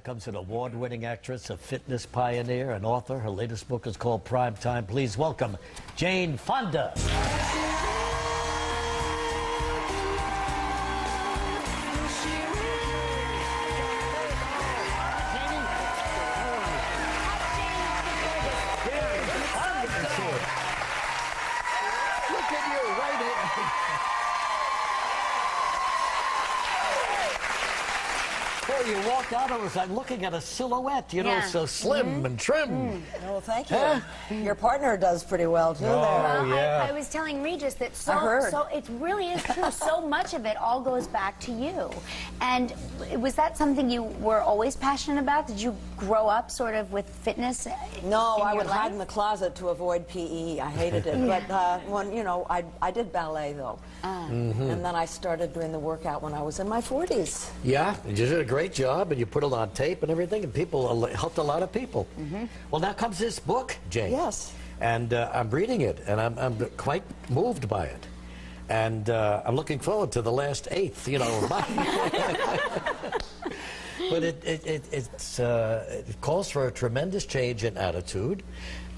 Comes an award-winning actress, a fitness pioneer, an author. Her latest book is called Prime Time. Please welcome JaneFonda. Look at you, right here. Before you walked out, I was like looking at a silhouette, you know, so slim and trim. Well, thank you. Your partner does pretty well, too, there. Well, I was telling Regis that so it really is true. So much of it all goes back to you. And was that something you were always passionate about? Did you grow up sort of with fitness? No, I would hide in the closet to avoid PE. I hated it. But when, you know, I did ballet, though. And then I started doing the workout when I was in my 40s. Yeah, you did a great job, and you put it on tape and everything, and people helped a lot of people. Well, now comes this book, Jane. Yes. And I'm reading it, and I'm quite moved by it. And I'm looking forward to the last eighth, you know. But it calls for a tremendous change in attitude,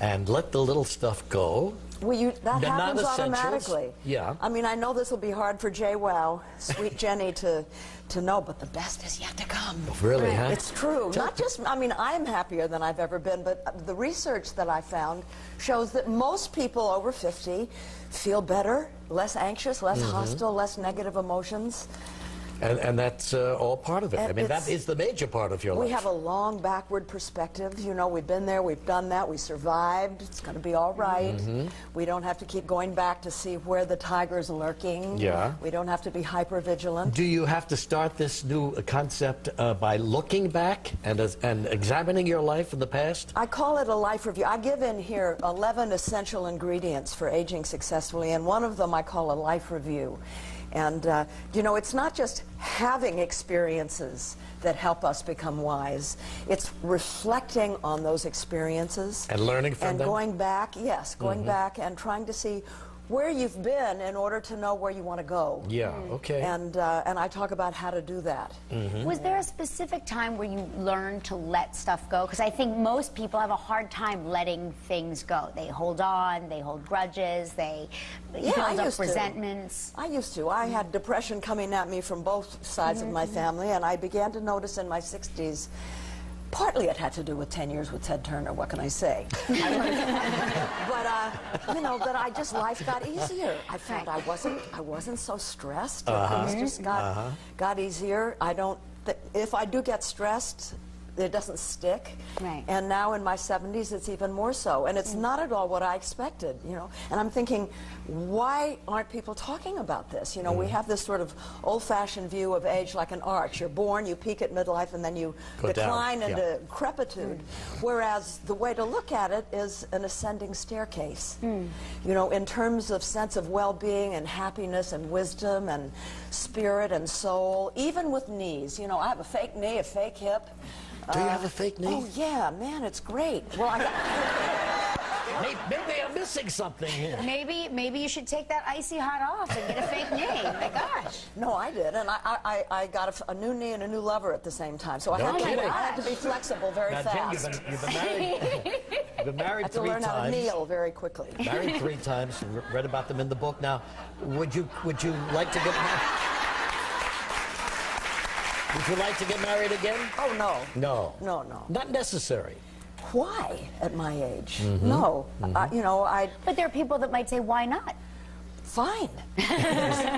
and let the little stuff go. Well, that happens automatically. Yeah. I mean, I know this will be hard for Wow, sweet Jenny, to know, but the best is yet to come. Really, huh? It's true. Not just, I mean, I'm happier than I've ever been, but the research that I found shows that most people over 50 feel better, less anxious, less hostile, less negative emotions. And that's all part of it. I mean, that is the major part of your life. We have a long backward perspective. You know, we've been there, we've done that, we survived. It's going to be all right. We don't have to keep going back to see where the tiger's lurking. Yeah. We don't have to be hyper-vigilant. Do you have to start this new concept by looking back and examining your life in the past? I call it a life review. I give in here 11 essential ingredients for aging successfully, and one of them I call a life review. And, you know, it's not just having experiences that help us become wise. It's reflecting on those experiences. And learning from them? And going back, going back and trying to see where you've been in order to know where you want to go. Yeah, okay. And I talk about how to do that. Was there a specific time where you learned to let stuff go? Because I think most people have a hard time letting things go. They hold on, they hold grudges, they build up resentments. I used to. I had depression coming at me from both sides of my family, and I began to notice in my 60s, partly it had to do with 10 years with Ted Turner, what can I say? But, you know, that life got easier. I found I wasn't so stressed. Things just got easier. If I do get stressed, it doesn't stick. Right. And now in my 70s, it's even more so. And it's not at all what I expected, you know. And I'm thinking, why aren't people talking about this? You know, we have this sort of old-fashioned view of age like an arch. You're born, you peak at midlife, and then you decline into decrepitude. Whereas the way to look at it is an ascending staircase. You know, in terms of sense of well-being and happiness and wisdom and spirit and soul, even with knees. You know, I have a fake knee, a fake hip. Do you have a fake knee? Oh, yeah, man, it's great. Well, maybe I'm missing something here. Maybe you should take that icy hot off and get a fake knee. My gosh. No, I did, and I got a new knee and a new lover at the same time. So I had to be flexible very fast. Jen, you've been married 3 times. I had to learn how to kneel very quickly. Married 3 times. Read about them in the book. Now, would you like to get married? Would you like to get married again? Oh, no. No. No, no. Not necessary. Why, at my age? No. You know, But there are people that might say, why not? Fine.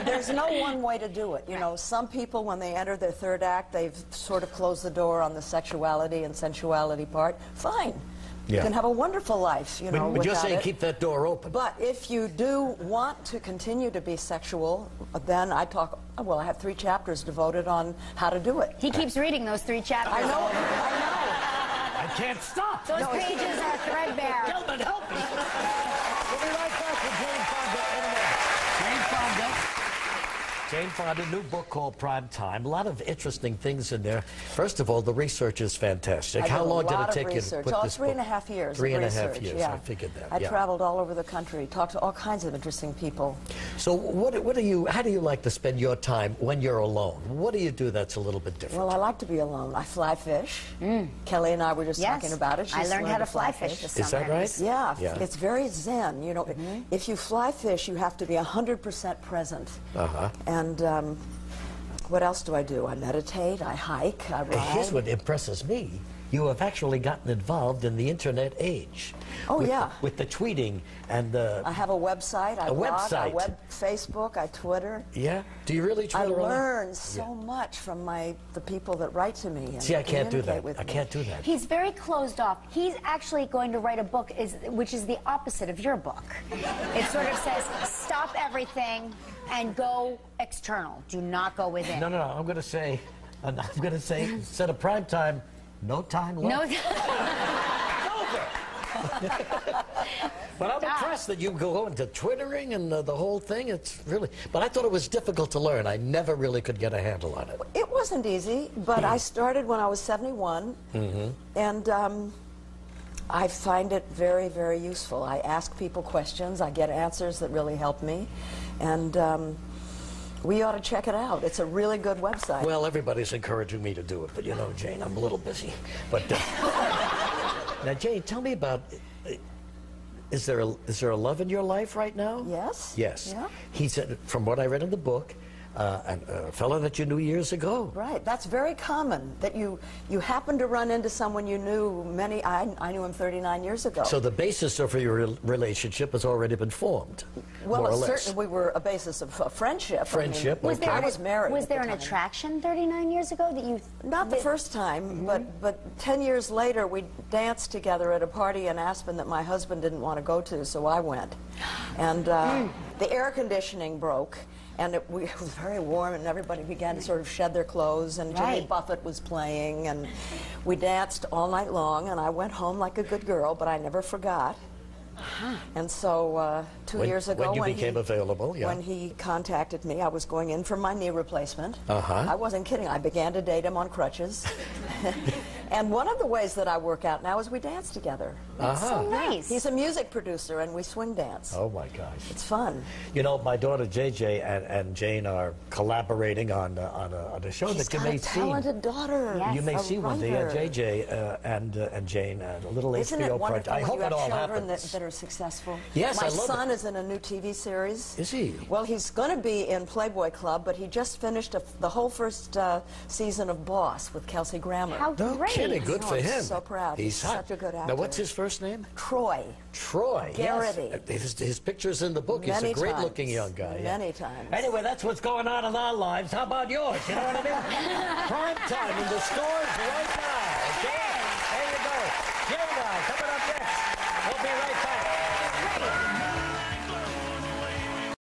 There's no one way to do it. You know, some people, when they enter their third act, they've sort of closed the door on the sexuality and sensuality part. Fine. You can have a wonderful life, you know, But you're saying it. keep that door open. But if you do want to continue to be sexual, then I talk, well, I have 3 chapters devoted on how to do it. He keeps reading those 3 chapters. I know. I can't stop. Those pages are threadbare. Gentlemen, help me. We'll be right back with JaneFonda in a minute. JaneFonda. JaneFonda, new book called Prime Time. A lot of interesting things in there. First of all, the research is fantastic. How long did it take you to put this book? 3.5 years. 3.5 years, yeah. I figured that. I traveled all over the country, talked to all kinds of interesting people. So how do you like to spend your time when you're alone? What do you do that's a little bit different? Well, I like to be alone. I fly fish. Kelly and I were just talking about it. I learned how to fly fish this summer. Is that right? Yeah, it's very zen. You know, if you fly fish, you have to be 100% present. And what else do? I meditate, I hike, I ride. Here's what impresses me. You have actually gotten involved in the internet age. Oh, yeah. With the tweeting and the... I have a website, I blog, I Facebook, I Twitter. Yeah? Do you really Twitter? I learn so much from the people that write to me. And see, I can't do that. I can't do that. He's very closed off. He's actually going to write a book which is the opposite of your book. It sort of says, stop everything and go external. Do not go within. No. I'm going to say, instead of prime time, no time left. No. Over. But I'm impressed that you go into Twittering and the whole thing. It's really... But I thought it was difficult to learn. I never really could get a handle on it. It wasn't easy, but I started when I was 71. And I find it very, very useful. I ask people questions. I get answers that really help me. And we ought to check it out. It's a really good website. Well, everybody's encouraging me to do it, but you know, Jane, I'm a little busy. But now, Jane, tell me about... Is there a love in your life right now? Yes. Yes. Yeah. He said, from what I read in the book, a fellow that you knew years ago. Right. That's very common, that you happen to run into someone you knew I knew him 39 years ago. So the basis of your relationship has already been formed, well, more or less. Certainly we were a basis of friendship. Friendship. I mean, I was married. Was there an attraction 39 years ago that you... Not the first time, but 10 years later we danced together at a party in Aspen that my husband didn't want to go to, so I went. And the air conditioning broke. And it was very warm, and everybody began to sort of shed their clothes, and Jimmy Buffett was playing, and we danced all night long, and I went home like a good girl, but I never forgot. And so 2 years ago, when you became available, when he contacted me, I was going in for my knee replacement. I wasn't kidding. I began to date him on crutches. And one of the ways that I work out now is we dance together. That's so nice. He's a music producer, and we swing dance. Oh, my gosh. It's fun. You know, my daughter, JJ, and Jane are collaborating on a show that you may see. She's got a talented daughter. Yes. You may see one day, JJ and Jane, a little Isn't HBO it wonderful project. I hope it all children happens. that are successful? Yes, My I love son it. is in a new TV series. Is he? Well, he's going to be in Playboy Club, but he just finished the whole first season of Boss with Kelsey Grammer. How No great. kidding. Good for him. I'm so proud. He's hot. such a good actor. Now, what's his first name? Troy. Troy. Garrity. Yes. His picture's in the book. He's a great-looking young guy. Many times. Anyway, that's what's going on in our lives. How about yours? You know what I mean? Prime time in the stores right now.